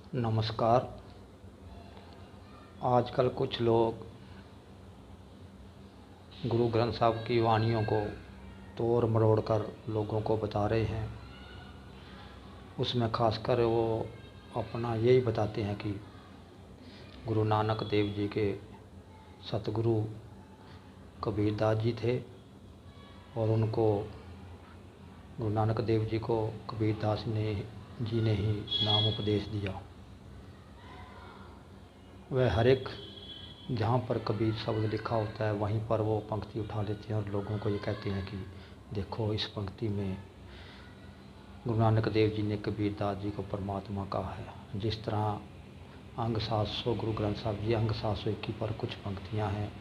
नमस्कार। आजकल कुछ लोग गुरु ग्रंथ साहब की वाणियों को तोड़ मरोड़ कर लोगों को बता रहे हैं। उसमें खासकर वो अपना यही बताते हैं कि गुरु नानक देव जी के सतगुरु कबीरदास जी थे और उनको गुरु नानक देव जी को कबीरदास जी ने ही नाम उपदेश दिया। वह हर एक जहाँ पर कबीर शब्द लिखा होता है वहीं पर वो पंक्ति उठा लेते हैं और लोगों को ये कहते हैं कि देखो इस पंक्ति में गुरु नानक देव जी ने कबीरदास जी को परमात्मा कहा है। जिस तरह अंग 700 गुरु ग्रंथ साहब जी अंग 721 पर कुछ पंक्तियाँ हैं,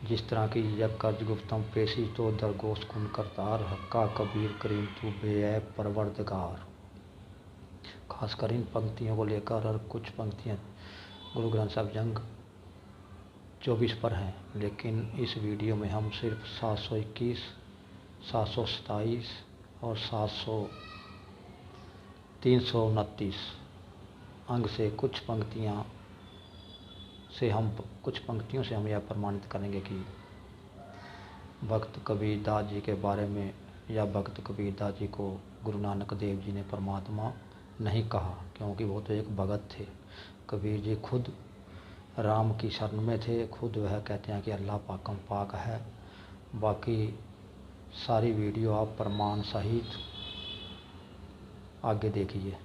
जिस तरह की यक कर्ज गुप्तम पेशी तो दरगोश कुन करतार हक्का कबीर करीम तू बेऐब परवरदगार। खासकर इन पंक्तियों को लेकर और कुछ पंक्तियाँ गुरु ग्रंथ साहब जंग 24 पर हैं, लेकिन इस वीडियो में हम सिर्फ 721, 727 और 329 अंग से कुछ पंक्तियों से हम यह प्रमाणित करेंगे कि भक्त कबीरदास जी के बारे में या भक्त कबीरदास जी को गुरु नानक देव जी ने परमात्मा नहीं कहा, क्योंकि वो तो एक भगत थे। कबीर जी खुद राम की शरण में थे, खुद वह कहते हैं कि अल्लाह पाकम पाक है। बाकी सारी वीडियो आप प्रमाण सहित आगे देखिए।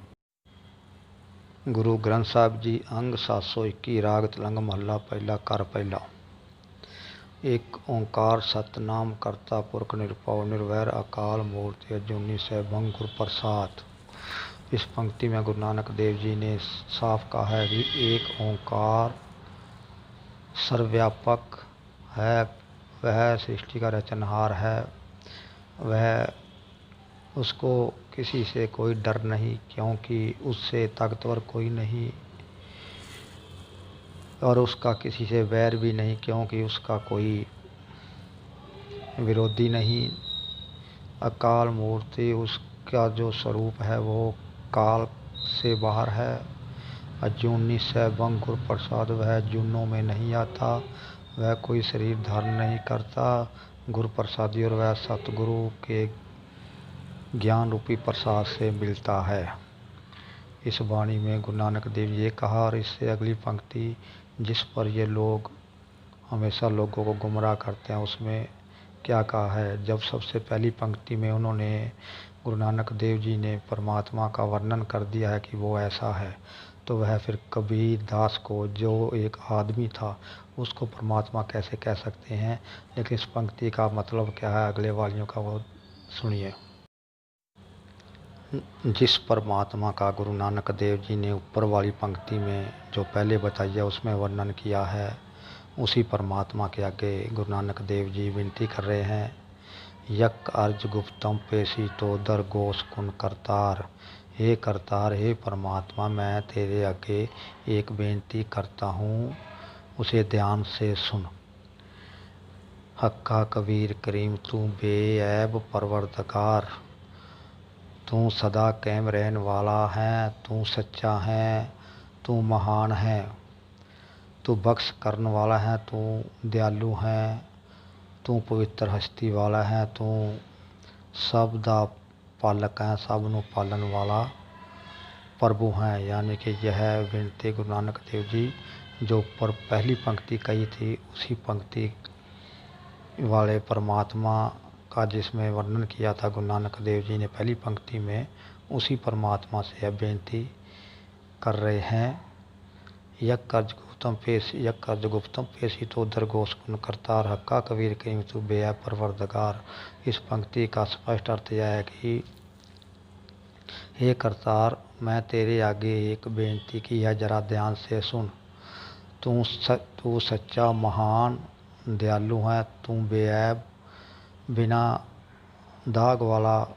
गुरु ग्रंथ साहब जी अंग 721 राग तलंग महला पहला कर पहला। एक ओंकार सतनाम करता पुरख निरपौ निर्वैर अकाल मूर्ति अजूनी सैभंग गुर प्रसाद। इस पंक्ति में गुरु नानक देव जी ने साफ कहा है कि एक ओंकार सर्वव्यापक है, वह सृष्टि का रचनहार है, वह उसको किसी से कोई डर नहीं, क्योंकि उससे ताकतवर कोई नहीं, और उसका किसी से वैर भी नहीं, क्योंकि उसका कोई विरोधी नहीं। अकाल मूर्ति, उसका जो स्वरूप है वो काल से बाहर है। अजूनी सैभंग गुर प्रसाद, वह जूनों में नहीं आता, वह कोई शरीर धारण नहीं करता। गुरु प्रसादी, और वह सतगुरु के ज्ञान रूपी प्रसाद से मिलता है। इस वाणी में गुरु नानक देव जी कहा, और इससे अगली पंक्ति जिस पर ये लोग हमेशा लोगों को गुमराह करते हैं उसमें क्या कहा है। जब सबसे पहली पंक्ति में उन्होंने गुरु नानक देव जी ने परमात्मा का वर्णन कर दिया है कि वो ऐसा है, तो वह फिर कबीर दास को, जो एक आदमी था, उसको परमात्मा कैसे कह सकते हैं। लेकिन इस पंक्ति का मतलब क्या है अगले वालियों का, वो सुनिए। जिस परमात्मा का गुरु नानक देव जी ने ऊपर वाली पंक्ति में जो पहले बताई है उसमें वर्णन किया है, उसी परमात्मा के आगे गुरु नानक देव जी विनती कर रहे हैं। यक अर्ज गुप्तम पेशी तो दरगोश कुन करतार। हे करतार, हे परमात्मा, मैं तेरे आगे एक बेनती करता हूँ, उसे ध्यान से सुन। हक्का कबीर करीम तू बेऐब परवरदगार। तू सदा कायम रहने वाला है, तू सच्चा है, तू महान है, तू बख्श करने वाला है, तू दयालु है, तू पवित्र हस्ती वाला है, तू सब दा पालक है, सब नू पालन वाला प्रभु है। यानी कि यह विनती गुरु नानक देव जी जो ऊपर पहली पंक्ति कही थी उसी पंक्ति वाले परमात्मा का जिसमें वर्णन किया था गुरु नानक देव जी ने पहली पंक्ति में, उसी परमात्मा से यह बेनती कर रहे हैं। यक कर्ज गुप्तम पेशी तो दरगोश कुन करतार हक्का कबीर करीम तू बेऐब परवरदगार। इस पंक्ति का स्पष्ट अर्थ यह है कि हे करतार, मैं तेरे आगे एक बेनती की है, जरा ध्यान से सुन। तू सच्चा, महान, दयालु है, तू बेऐब, बिना दाग वाला,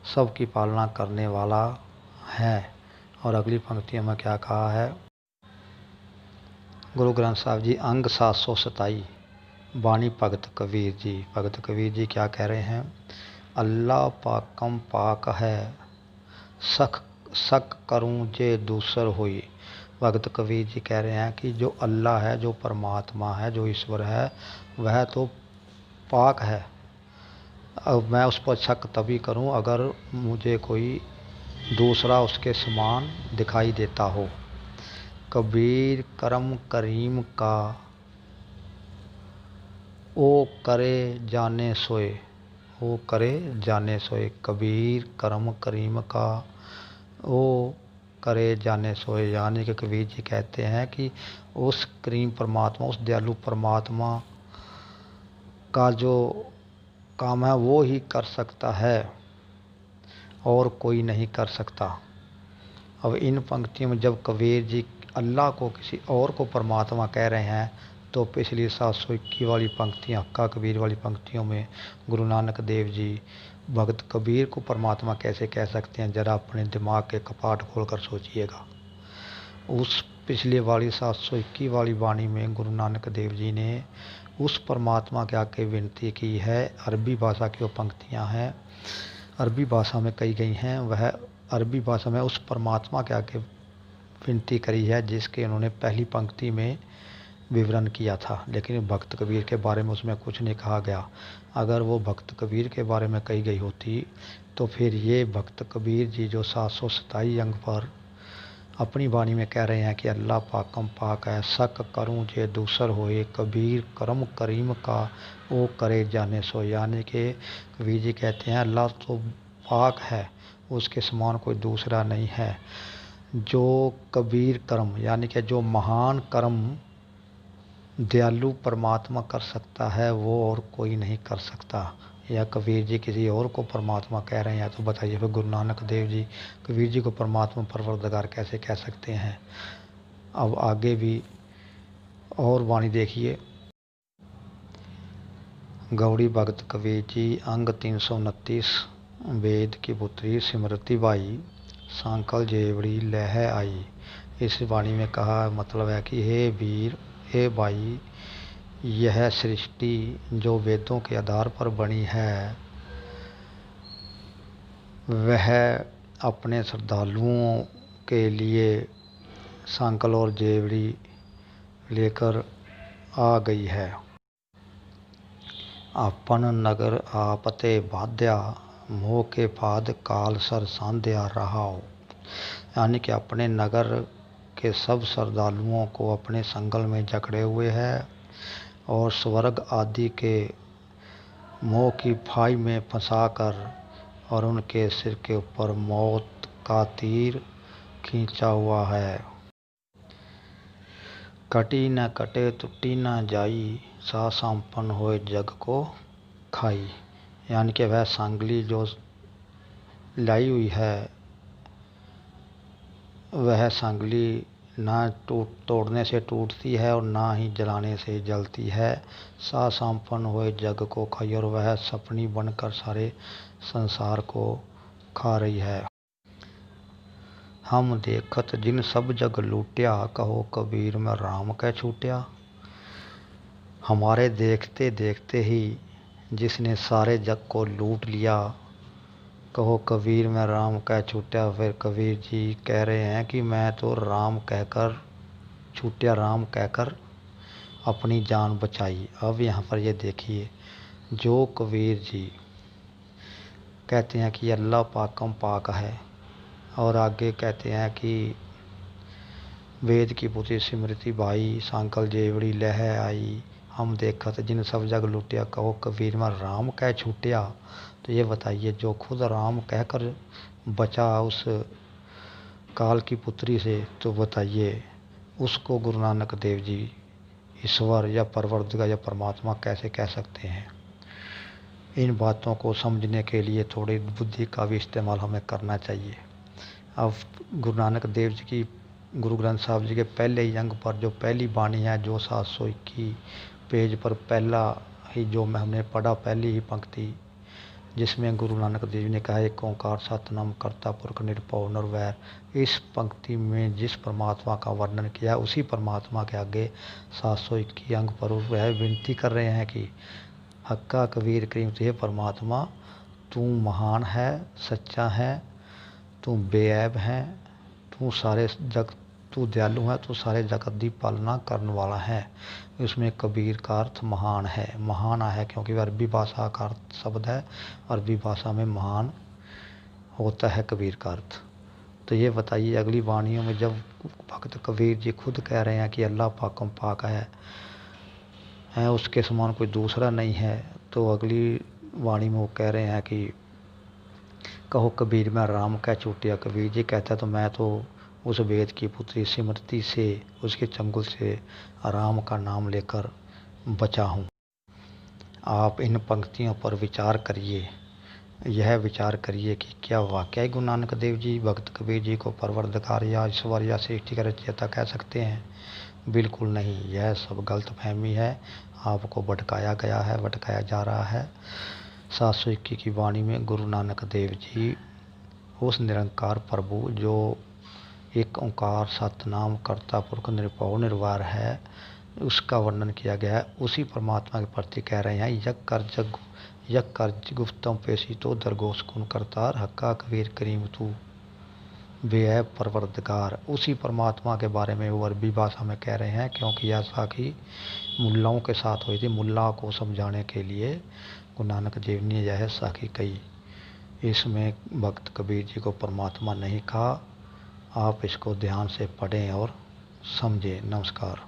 सबकी पालना करने वाला है। और अगली पंक्तियों में क्या कहा है। गुरु ग्रंथ साहब जी अंग 727 वाणी भगत कबीर जी। भगत कबीर जी क्या कह रहे हैं। अल्लाह पाकम पाक है, शक करूं जे दूसर हुई। भगत कबीर जी कह रहे हैं कि जो अल्लाह है, जो परमात्मा है, जो ईश्वर है, वह तो पाक है। अब मैं उस पर शक तभी करूं अगर मुझे कोई दूसरा उसके समान दिखाई देता हो। कबीर करम करीम का ओ करे जाने सोए, ओ करे जाने सोए। कबीर करम करीम का ओ करे जाने सोए, यानी कि कबीर जी कहते हैं कि उस करीम परमात्मा, उस दयालु परमात्मा का जो काम है वो ही कर सकता है और कोई नहीं कर सकता। अब इन पंक्तियों में जब कबीर जी अल्लाह को किसी और को परमात्मा कह रहे हैं, तो पिछली 721 वाली पंक्तियाँ, हक्का कबीर वाली पंक्तियों में गुरु नानक देव जी भगत कबीर को परमात्मा कैसे कह सकते हैं, ज़रा अपने दिमाग के कपाट खोलकर सोचिएगा। उस पिछले वाली 721 वाली वाणी में गुरु नानक देव जी ने उस परमात्मा के आके विनती की है। अरबी भाषा की वो पंक्तियाँ हैं, अरबी भाषा में कही गई हैं। वह अरबी भाषा में उस परमात्मा के आके विनती करी है जिसके उन्होंने पहली पंक्ति में विवरण किया था, लेकिन भक्त कबीर के बारे में उसमें कुछ नहीं कहा गया। अगर वो भक्त कबीर के बारे में कही गई होती तो फिर ये भक्त कबीर जी जो 727 अंग पर अपनी वाणी में कह रहे हैं कि अल्लाह पाकम पाक है, शक करूं जे दूसर होए, कबीर करम करीम का वो करे जाने सो। यानी कि कबीर जी कहते हैं अल्लाह तो पाक है, उसके समान कोई दूसरा नहीं है। जो कबीर कर्म यानी कि जो महान कर्म दयालु परमात्मा कर सकता है वो और कोई नहीं कर सकता। या कबीर जी किसी और को परमात्मा कह रहे हैं, तो बताइए फिर गुरु नानक देव जी कबीर जी को परमात्मा परवरदिगार कैसे कह सकते हैं। अब आगे भी और वाणी देखिए। गौड़ी भगत कबीर जी अंग 329। वेद की पुत्री सिमरती बाई, सांकल जेवड़ी लह आई। इस वाणी में कहा मतलब है कि हे वीर, हे भाई, यह सृष्टि जो वेदों के आधार पर बनी है वह अपने श्रद्धालुओं के लिए सांकल और जेवड़ी लेकर आ गई है। अपन नगर आपते बाध्या, मोह के पाद काल सर सांध्या रहाओ। यानी कि अपने नगर के सब श्रद्धालुओं को अपने संगल में जकड़े हुए है और स्वर्ग आदि के मोह की फाई में फंसाकर और उनके सिर के ऊपर मौत का तीर खींचा हुआ है। कटी न कटे टूटी न जाई, सा संपन्न होए जग को खाई। यानी कि वह सांगली जो लाई हुई है वह सांगली ना तोड़ने से टूटती है और ना ही जलाने से जलती है। सा संपन्न हुए जग को खाई, और वह सपनी बनकर सारे संसार को खा रही है। हम देखत जिन सब जग लूटिया, कहो कबीर में राम कह छूटिया। हमारे देखते देखते ही जिसने सारे जग को लूट लिया, कहो कबीर में राम कह छूटिया। फिर कबीर जी कह रहे हैं कि मैं तो राम कहकर छूटिया, राम कहकर अपनी जान बचाई। अब यहाँ पर ये देखिए, जो कबीर जी कहते हैं कि अल्लाह पाकम पाक है, और आगे कहते हैं कि वेद की पुत्री सिमरती बाई, सांकल जेवड़ी लह आई। हम देखत जिन सब जग लुटिया, कहो कबीर में राम कह छूटिया। तो ये बताइए, जो खुद राम कहकर बचा उस काल की पुत्री से, तो बताइए उसको गुरु नानक देव जी ईश्वर या परवरदिगार या परमात्मा कैसे कह सकते हैं। इन बातों को समझने के लिए थोड़ी बुद्धि का भी इस्तेमाल हमें करना चाहिए। अब गुरु नानक देव जी की गुरु ग्रंथ साहब जी के पहले ही अंग पर जो पहली वाणी है, जो 721 पेज पर पहला ही जो हमने पढ़ा, पहली ही पंक्ति, जिसमें गुरु नानक देव जी ने कहा एक ओंकार सतनाम करता पुरख निरभव निर्वैर। इस पंक्ति में जिस परमात्मा का वर्णन किया, उसी परमात्मा के आगे 721 अंग पर वह विनती कर रहे हैं कि हक्का कबीर करीम, हे परमात्मा तू महान है, सच्चा है, तू बेऐब है, तू दयालु है, तू सारे जगत की पालना करने वाला है। इसमें कबीर का अर्थ महान है। महान है क्योंकि अरबी भाषा का अर्थ शब्द है, अरबी भाषा में महान होता है कबीर का अर्थ। तो ये बताइए अगली वाणियों में जब भक्त कबीर जी खुद कह रहे हैं कि अल्लाह पाकम पाक है, उसके समान कोई दूसरा नहीं है, तो अगली वाणी में वो कह रहे हैं कि कहो कबीर मैं राम कह छूटिया। कबीर जी कहता है तो मैं तो उस वेद की पुत्री सिमरती से, उसके चंगुल से राम का नाम लेकर बचा हूँ। आप इन पंक्तियों पर विचार करिए। यह विचार करिए कि क्या वाकई गुरु नानक देव जी भक्त कबीर जी को परवरदिगार या ईश्वर या सृष्टि का रचयिता कह सकते हैं? बिल्कुल नहीं, यह सब गलतफहमी है। आपको भटकाया गया है, भटकाया जा रहा है। 721 की वाणी में गुरु नानक देव जी उस निरंकार प्रभु जो एक ओंकार सतनाम कर्ता पुरख निरभव निर्वार है, उसका वर्णन किया गया है। उसी परमात्मा के प्रति कह रहे हैं यक कर गुफ्तम पेशी तो दरगोश कुन करतार हक्का कबीर करीम तू बेऐब परवरदिगार। उसी परमात्मा के बारे में वो अरबी भाषा में कह रहे हैं, क्योंकि यह साखी मुल्लाओं के साथ हुई थी। मुल्ला को समझाने के लिए गुरु नानक देव ने यह साखी कही। इसमें भक्त कबीर जी को परमात्मा नहीं कहा। आप इसको ध्यान से पढ़ें और समझें। नमस्कार।